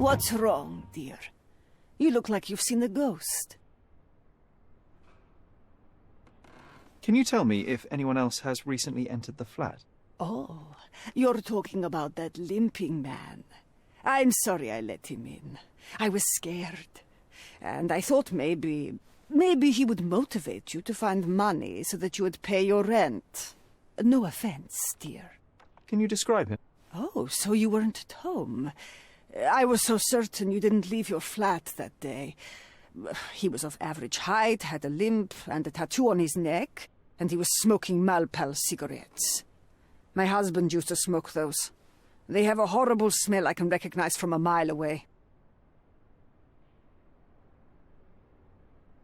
What's wrong, dear? You look like you've seen a ghost. Can you tell me if anyone else has recently entered the flat? Oh, you're talking about that limping man. I'm sorry I let him in. I was scared. And I thought maybe he would motivate you to find money so that you would pay your rent. No offense, dear. Can you describe him? Oh, so you weren't at home. I was so certain you didn't leave your flat that day. He was of average height, had a limp and a tattoo on his neck, and he was smoking Malpal cigarettes. My husband used to smoke those. They have a horrible smell I can recognize from a mile away.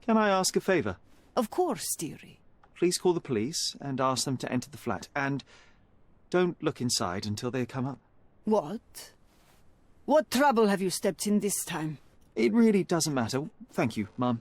Can I ask a favor? Of course, dearie. Please call the police and ask them to enter the flat. And don't look inside until they come up. What? What trouble have you stepped in this time? It really doesn't matter. Thank you, Mum.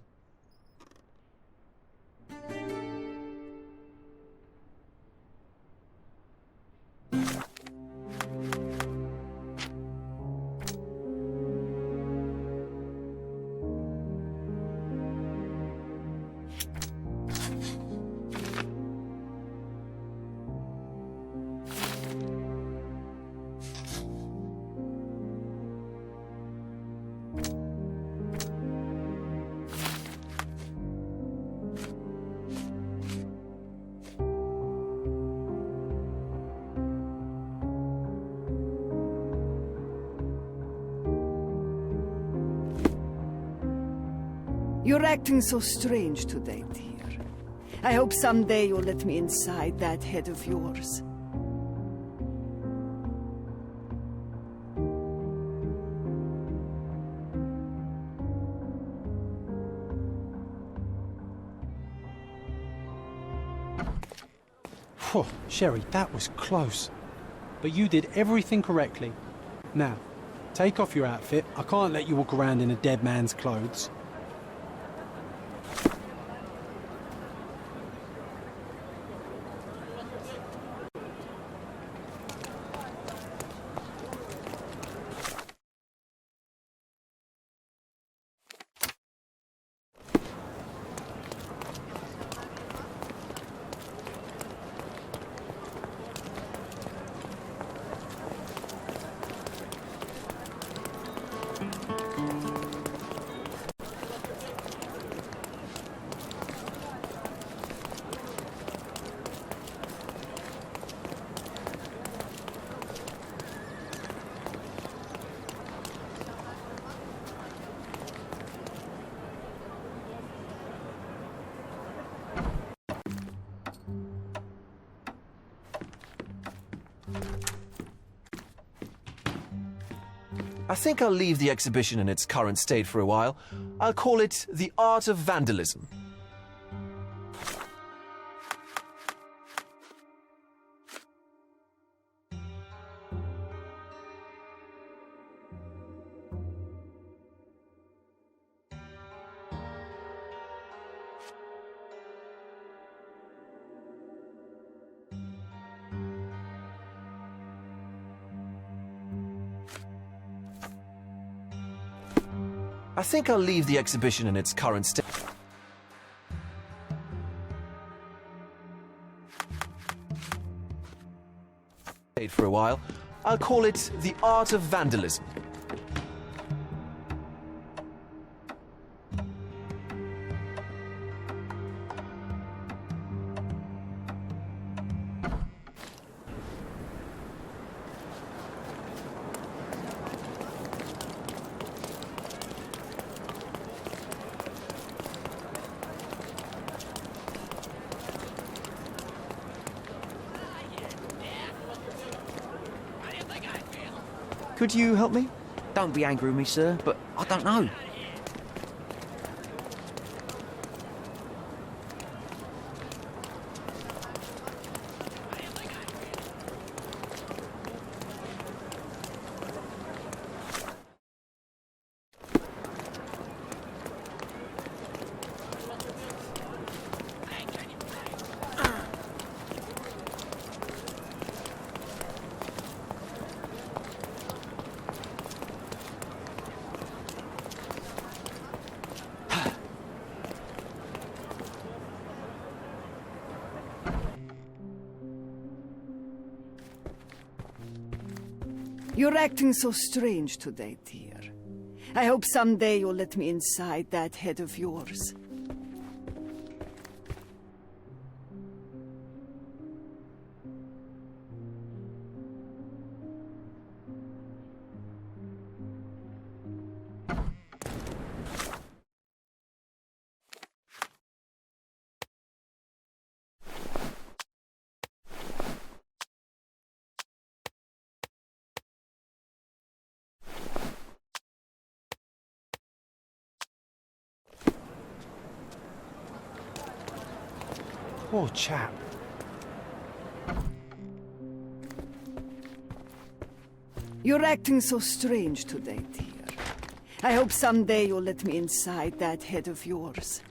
You're acting so strange today, dear. I hope someday you'll let me inside that head of yours. Phew, Sherry, that was close. But you did everything correctly. Now, take off your outfit. I can't let you walk around in a dead man's clothes. I think I'll leave the exhibition in its current state for a while. I'll call it The Art of Vandalism. I think I'll leave the exhibition in its current state for a while. I'll call it The Art of Vandalism. Could you help me? Don't be angry with me, sir, but I don't know. You're acting so strange today, dear. I hope someday you'll let me inside that head of yours. Poor chap. You're acting so strange today, dear. I hope someday you'll let me inside that head of yours.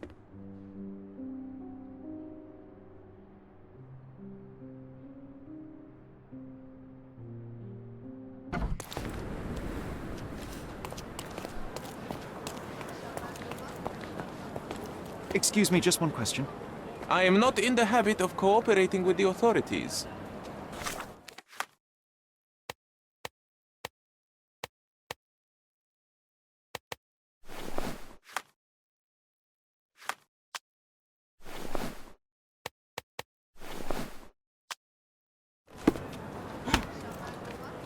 Excuse me, just one question. I am not in the habit of cooperating with the authorities.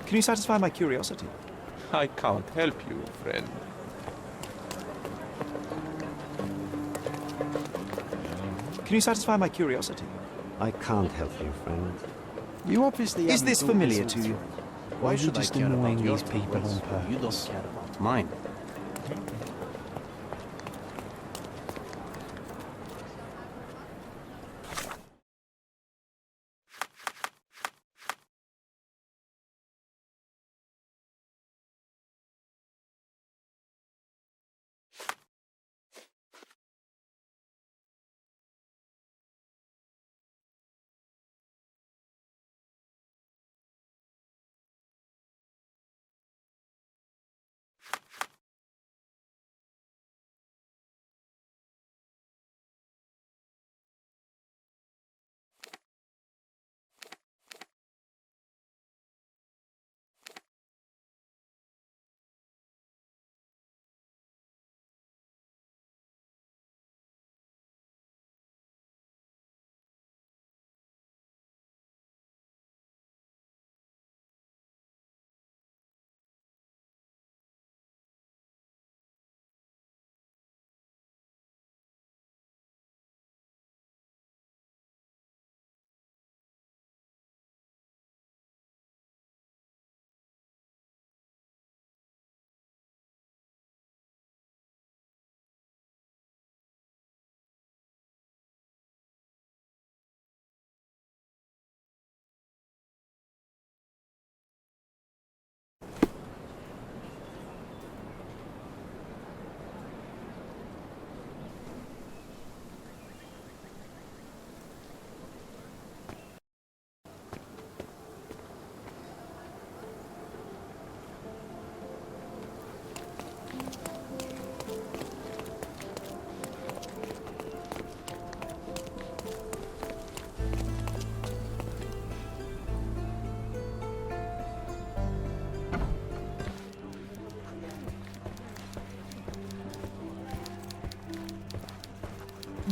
Can you satisfy my curiosity? I can't help you, friend. Can you satisfy my curiosity? I can't help you, friend. You obviously Is haven't this thought familiar this to one you? through. Why are you just annoying these people on purpose? You don't care about mine.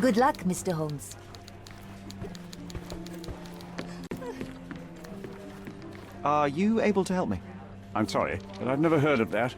Good luck, Mr. Holmes. Are you able to help me? I'm sorry, but I've never heard of that.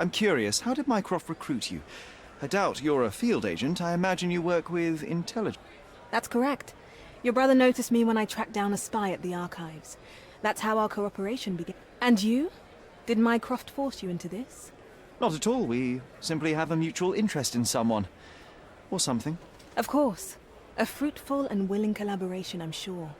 I'm curious, how did Mycroft recruit you? I doubt you're a field agent. I imagine you work with intelligence. That's correct. Your brother noticed me when I tracked down a spy at the archives. That's how our cooperation began. And you? Did Mycroft force you into this? Not at all. We simply have a mutual interest in someone. Or something. Of course. A fruitful and willing collaboration, I'm sure.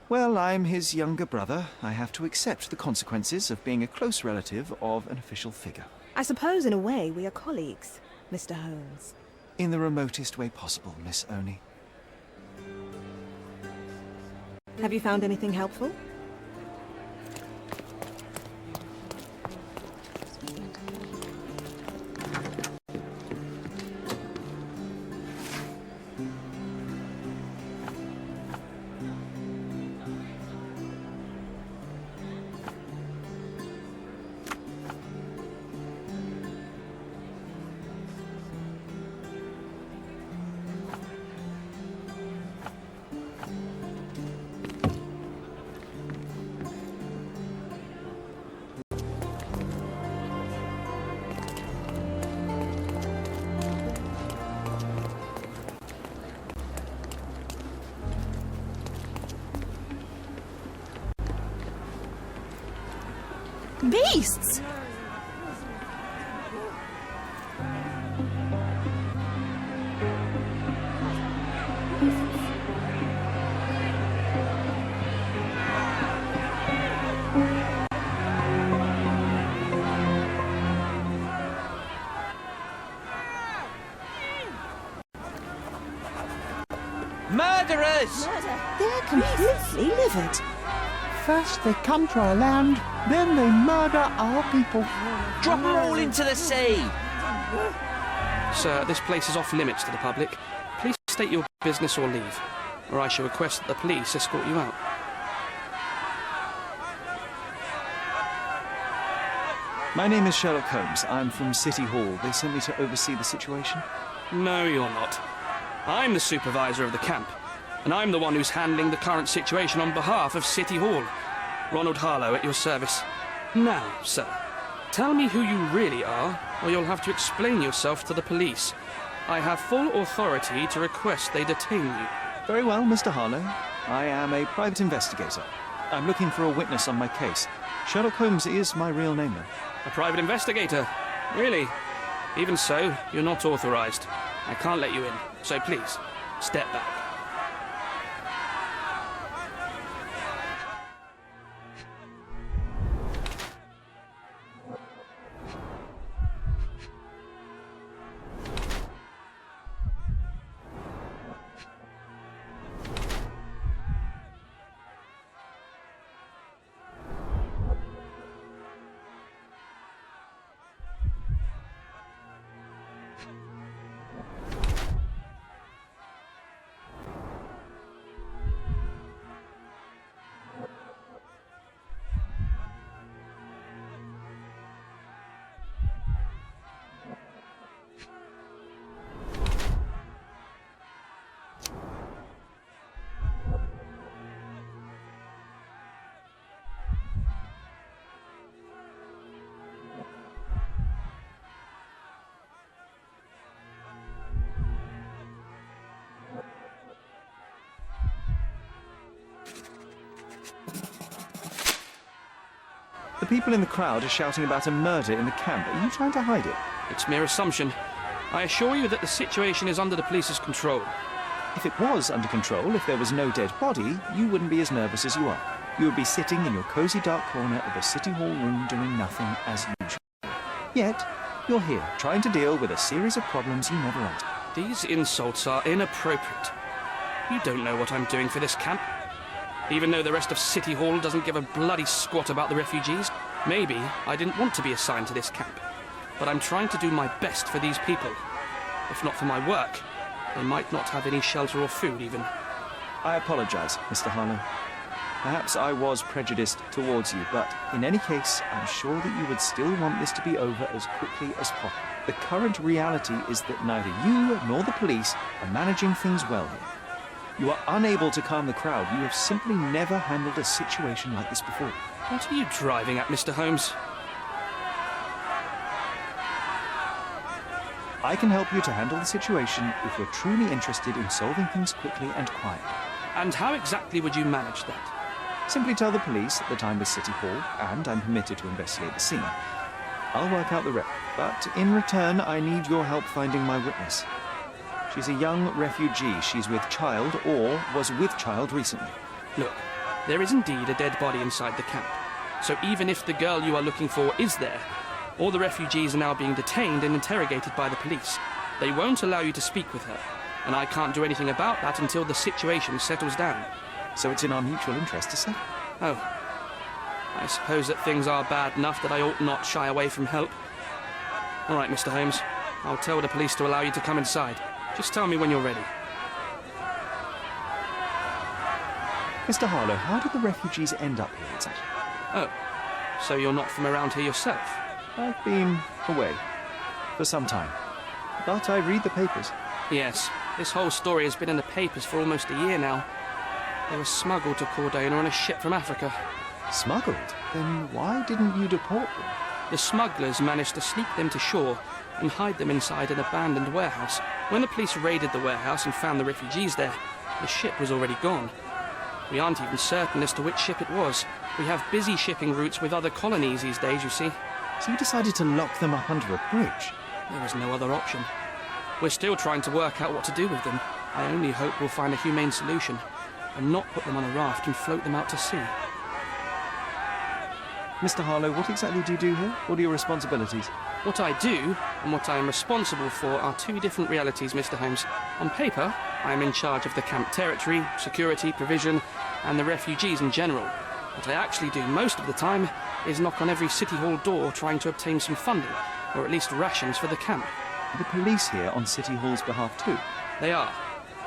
Well, I'm his younger brother. I have to accept the consequences of being a close relative of an official figure. I suppose in a way we are colleagues, Mr. Holmes. In the remotest way possible, Miss Oni. Have you found anything helpful? Beasts! Murderers! They're completely livid. First they come to our land, then they murder our people. Drop them all into the sea! Sir, this place is off limits to the public. Please state your business or leave, or I shall request that the police escort you out. My name is Sherlock Holmes. I'm from City Hall. They sent me to oversee the situation. No, you're not. I'm the supervisor of the camp, and I'm the one who's handling the current situation on behalf of City Hall. Ronald Harlow at your service. Now, sir, tell me who you really are, or you'll have to explain yourself to the police. I have full authority to request they detain you. Very well, Mr. Harlow. I am a private investigator. I'm looking for a witness on my case. Sherlock Holmes is my real name, though. A private investigator? Really? Even so, you're not authorized. I can't let you in, so please, step back. The people in the crowd are shouting about a murder in the camp. Are you trying to hide it? It's mere assumption. I assure you that the situation is under the police's control. If it was under control, if there was no dead body, you wouldn't be as nervous as you are. You would be sitting in your cosy dark corner of a City Hall room doing nothing as usual. Yet, you're here, trying to deal with a series of problems you never asked. These insults are inappropriate. You don't know what I'm doing for this camp. Even though the rest of City Hall doesn't give a bloody squat about the refugees. Maybe I didn't want to be assigned to this camp. But I'm trying to do my best for these people. If not for my work, they might not have any shelter or food even. I apologize, Mr. Harlow. Perhaps I was prejudiced towards you, but in any case, I'm sure that you would still want this to be over as quickly as possible. The current reality is that neither you nor the police are managing things well here. You are unable to calm the crowd. You have simply never handled a situation like this before. What are you driving at, Mr. Holmes? I can help you to handle the situation if you're truly interested in solving things quickly and quietly. And how exactly would you manage that? Simply tell the police that the time was City Hall, and I'm permitted to investigate the scene. I'll work out the rest, but in return, I need your help finding my witness. She's a young refugee. She's with child, or was with child recently. Look, there is indeed a dead body inside the camp. So even if the girl you are looking for is there, all the refugees are now being detained and interrogated by the police. They won't allow you to speak with her, and I can't do anything about that until the situation settles down. So it's in our mutual interest to settle. Oh. I suppose that things are bad enough that I ought not shy away from help. All right, Mr. Holmes. I'll tell the police to allow you to come inside. Just tell me when you're ready. Mr. Harlow, how did the refugees end up here exactly? Oh, so you're not from around here yourself? I've been away for some time, but I read the papers. Yes, this whole story has been in the papers for almost a year now. They were smuggled to Cordona on a ship from Africa. Smuggled? Then why didn't you deport them? The smugglers managed to sneak them to shore and hide them inside an abandoned warehouse. When the police raided the warehouse and found the refugees there, the ship was already gone. We aren't even certain as to which ship it was. We have busy shipping routes with other colonies these days, you see. So you decided to lock them up under a bridge? There was no other option. We're still trying to work out what to do with them. I only hope we'll find a humane solution and not put them on a raft and float them out to sea. Mr. Harlow, what exactly do you do here? What are your responsibilities? What I do and what I am responsible for are two different realities, Mr. Holmes. On paper, I am in charge of the camp territory, security, provision, and the refugees in general. What I actually do most of the time is knock on every City Hall door trying to obtain some funding, or at least rations for the camp. The police here on City Hall's behalf too? They are,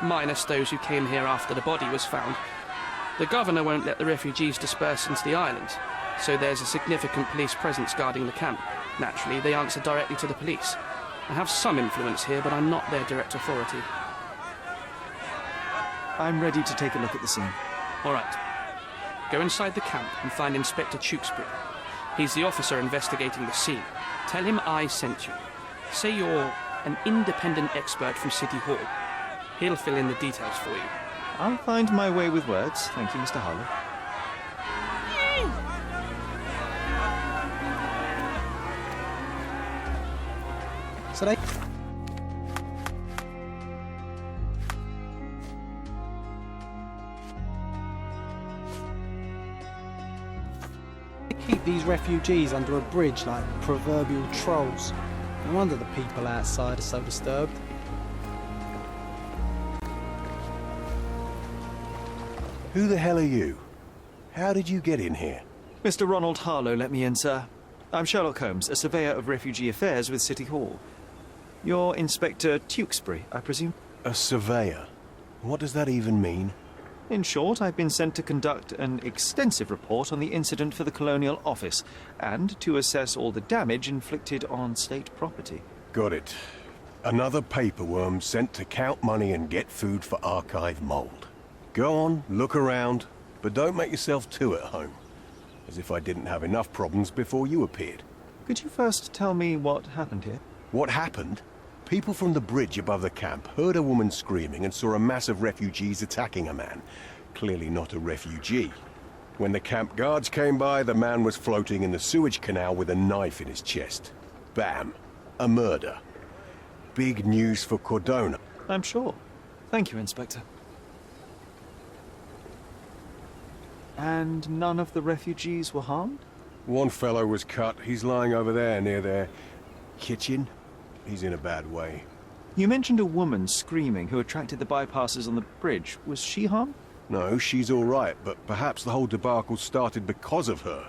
minus those who came here after the body was found. The governor won't let the refugees disperse into the island, so there's a significant police presence guarding the camp. Naturally, they answer directly to the police. I have some influence here, but I'm not their direct authority. I'm ready to take a look at the scene. All right. Go inside the camp and find Inspector Tewkesbury. He's the officer investigating the scene. Tell him I sent you. Say you're an independent expert from City Hall. He'll fill in the details for you. I'll find my way with words. Thank you, Mr. Harlow. So they keep these refugees under a bridge like proverbial trolls. No wonder the people outside are so disturbed. Who the hell are you? How did you get in here? Mr. Ronald Harlow let me in, sir. I'm Sherlock Holmes, a surveyor of refugee affairs with City Hall. You're Inspector Tewkesbury, I presume? A surveyor? What does that even mean? In short, I've been sent to conduct an extensive report on the incident for the Colonial Office and to assess all the damage inflicted on state property. Got it. Another paperworm sent to count money and get food for archive mold. Go on, look around, but don't make yourself too at home. As if I didn't have enough problems before you appeared. Could you first tell me what happened here? What happened? People from the bridge above the camp heard a woman screaming and saw a mass of refugees attacking a man. Clearly not a refugee. When the camp guards came by, the man was floating in the sewage canal with a knife in his chest. Bam. A murder. Big news for Cordona. I'm sure. Thank you, Inspector. And none of the refugees were harmed? One fellow was cut. He's lying over there near their kitchen. He's in a bad way. You mentioned a woman screaming who attracted the bypassers on the bridge. Was she harmed? No, she's all right, but perhaps the whole debacle started because of her.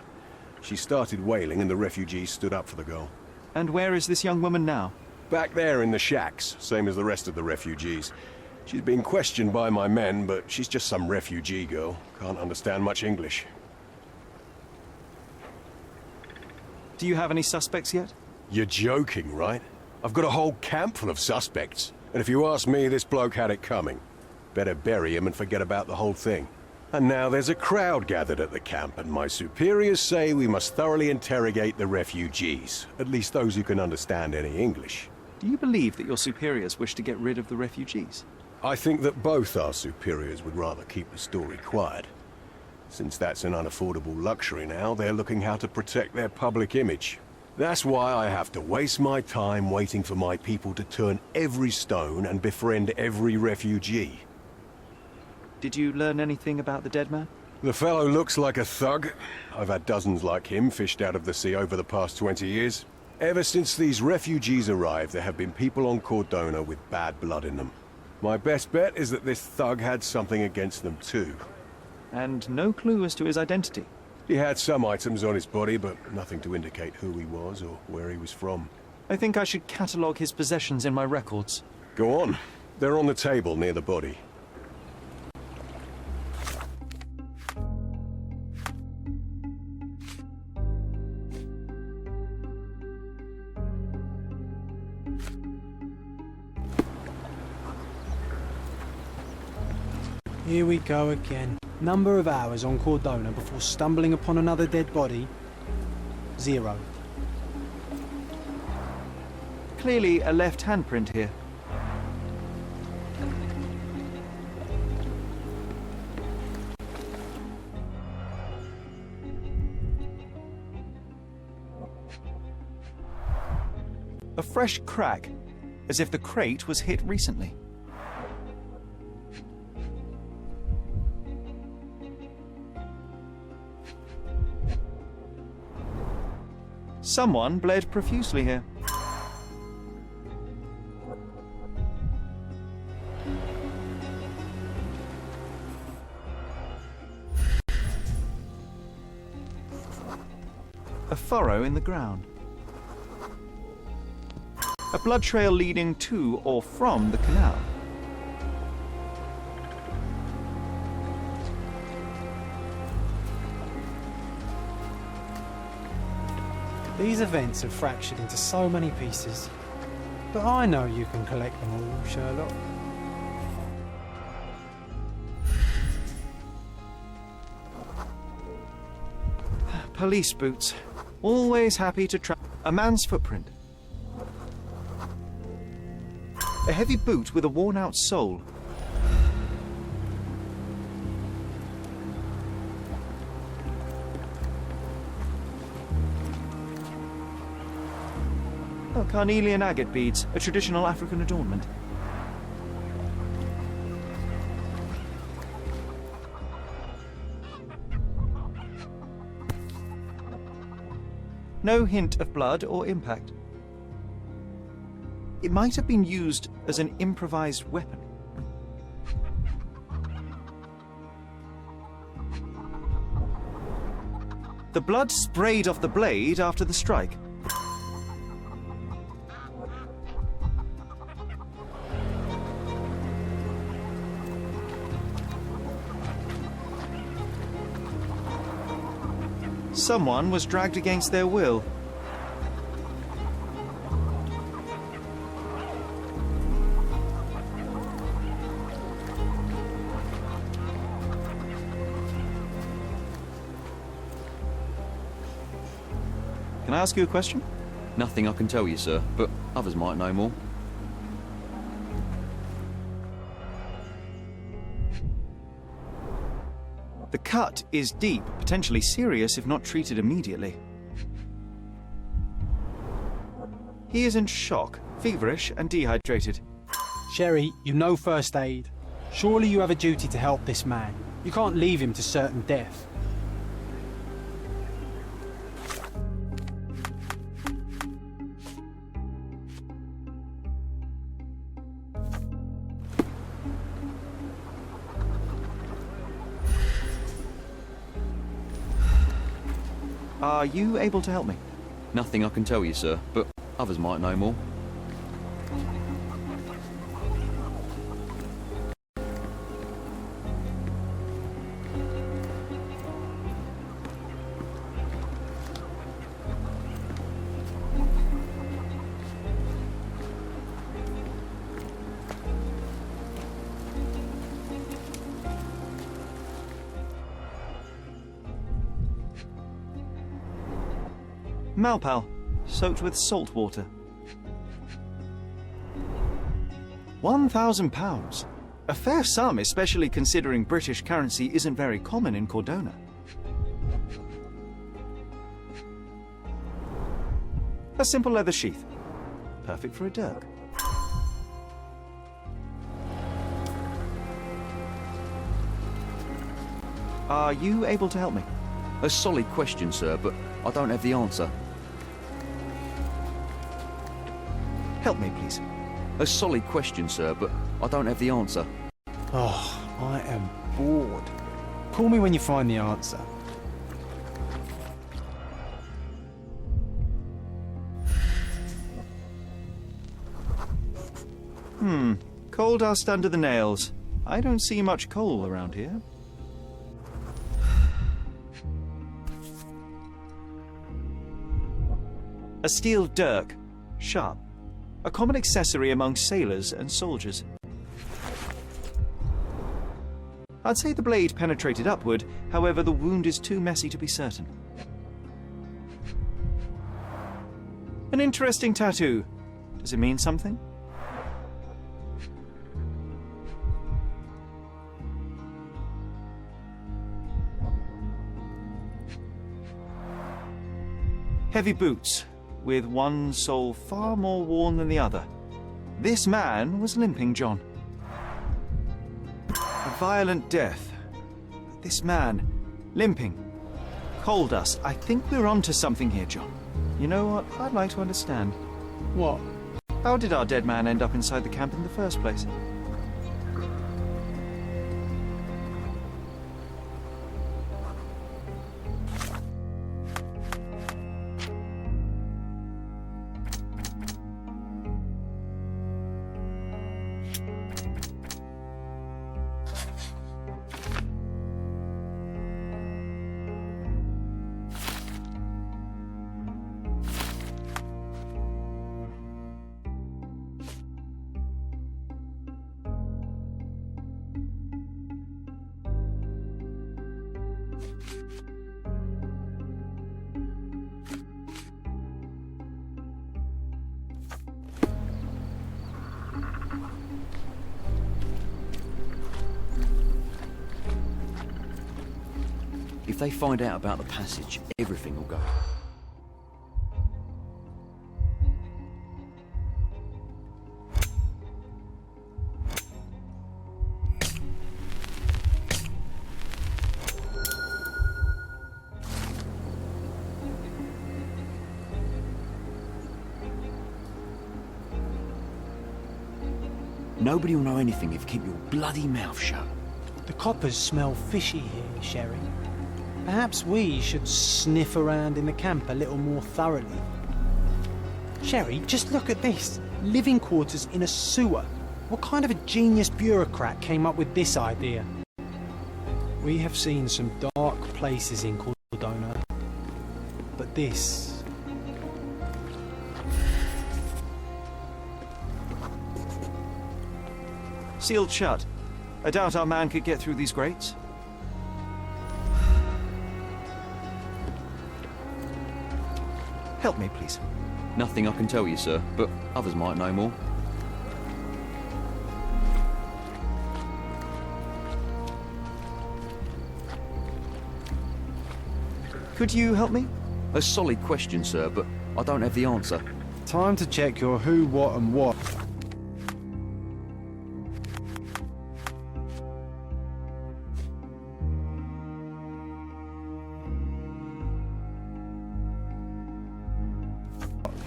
She started wailing and the refugees stood up for the girl. And where is this young woman now? Back there in the shacks, same as the rest of the refugees. She's being questioned by my men, but she's just some refugee girl. Can't understand much English. Do you have any suspects yet? You're joking, right? I've got a whole camp full of suspects. And if you ask me, this bloke had it coming. Better bury him and forget about the whole thing. And now there's a crowd gathered at the camp, and my superiors say we must thoroughly interrogate the refugees. At least those who can understand any English. Do you believe that your superiors wish to get rid of the refugees? I think that both our superiors would rather keep the story quiet. Since that's an unaffordable luxury now, they're looking how to protect their public image. That's why I have to waste my time waiting for my people to turn every stone and befriend every refugee. Did you learn anything about the dead man? The fellow looks like a thug. I've had dozens like him fished out of the sea over the past 20 years. Ever since these refugees arrived, there have been people on Cordona with bad blood in them. My best bet is that this thug had something against them too. And no clue as to his identity? He had some items on his body, but nothing to indicate who he was or where he was from. I think I should catalogue his possessions in my records. Go on. They're on the table near the body. Here we go again. Number of hours on Cordona before stumbling upon another dead body? 0. Clearly a left handprint here. A fresh crack, as if the crate was hit recently. Someone bled profusely here. A furrow in the ground. A blood trail leading to or from the canal. These events are fractured into so many pieces. But I know you can collect them all, Sherlock. Police boots. Always happy to track a man's footprint. A heavy boot with a worn-out sole. Oh, carnelian agate beads, a traditional African adornment. No hint of blood or impact. It might have been used as an improvised weapon. The blood sprayed off the blade after the strike. Someone was dragged against their will. Can I ask you a question? Nothing I can tell you, sir, but others might know more. The cut is deep, potentially serious if not treated immediately. He is in shock, feverish and dehydrated. Sherry, you know first aid. Surely you have a duty to help this man. You can't leave him to certain death. Are you able to help me? Nothing I can tell you, sir, but others might know more. Malpal, soaked with salt water. £1,000. A fair sum, especially considering British currency isn't very common in Cordona. A simple leather sheath. Perfect for a dirk. Are you able to help me? A solid question, sir, but I don't have the answer. Help me, please. A solid question, sir, but I don't have the answer. Oh, I am bored. Call me when you find the answer. Coal dust under the nails. I don't see much coal around here. A steel dirk. Sharp. A common accessory among sailors and soldiers. I'd say the blade penetrated upward, however the wound is too messy to be certain. An interesting tattoo. Does it mean something? Heavy boots, with one sole far more worn than the other. This man was limping John. A violent death. This man, limping. Coal dust. I think we're onto something here, John. You know what? I'd like to understand. What? How did our dead man end up inside the camp in the first place? If they find out about the passage, everything will go. Nobody will know anything if you keep your bloody mouth shut. The coppers smell fishy here, Sherry. Perhaps we should sniff around in the camp a little more thoroughly. Sherry, just look at this. Living quarters in a sewer. What kind of a genius bureaucrat came up with this idea? We have seen some dark places in Cordona, but this... Sealed shut. I doubt our man could get through these grates. Help me, please. Nothing I can tell you, sir, but others might know more. Could you help me? A solid question, sir, but I don't have the answer. Time to check your who, what and what.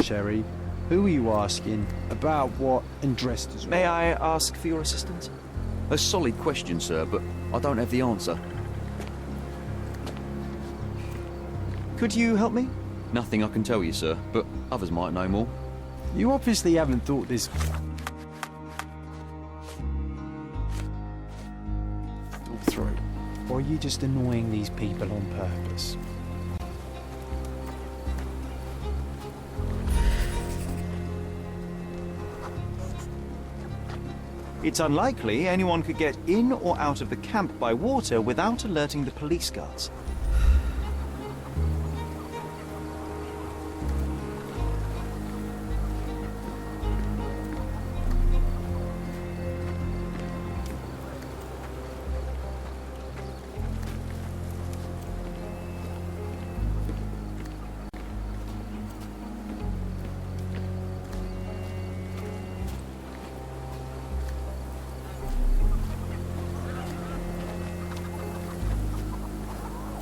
Sherry, who are you asking, about what, and dressed as well? May I ask for your assistance? A solid question, sir, but I don't have the answer. Could you help me? Nothing I can tell you, sir, but others might know more. You obviously haven't thought this through. Or are you just annoying these people on purpose? It's unlikely anyone could get in or out of the camp by water without alerting the police guards.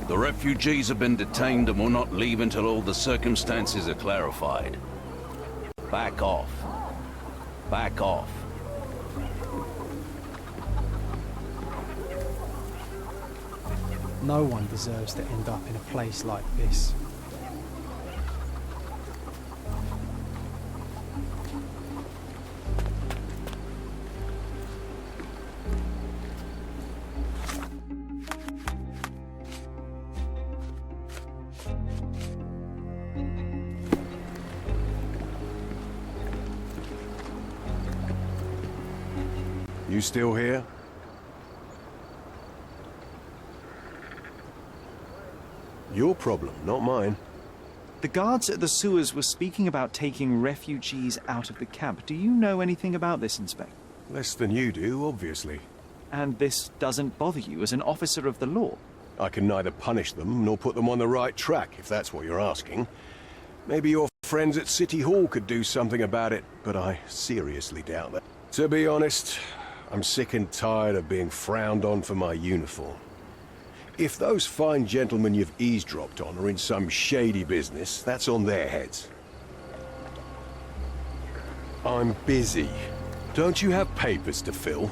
The refugees have been detained and will not leave until all the circumstances are clarified. Back off. Back off. No one deserves to end up in a place like this. You still here? Your problem, not mine. The guards at the sewers were speaking about taking refugees out of the camp. Do you know anything about this, Inspector? Less than you do, obviously. And this doesn't bother you as an officer of the law? I can neither punish them nor put them on the right track, if that's what you're asking. Maybe your friends at City Hall could do something about it, but I seriously doubt that. To be honest, I'm sick and tired of being frowned on for my uniform. If those fine gentlemen you've eavesdropped on are in some shady business, that's on their heads. I'm busy. Don't you have papers to fill?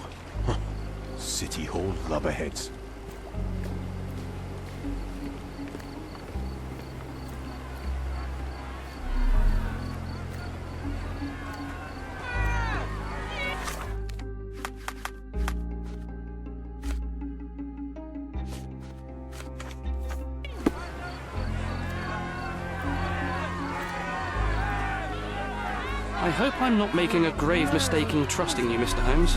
City Hall lubberheads. I hope I'm not making a grave mistake in trusting you, Mr. Holmes.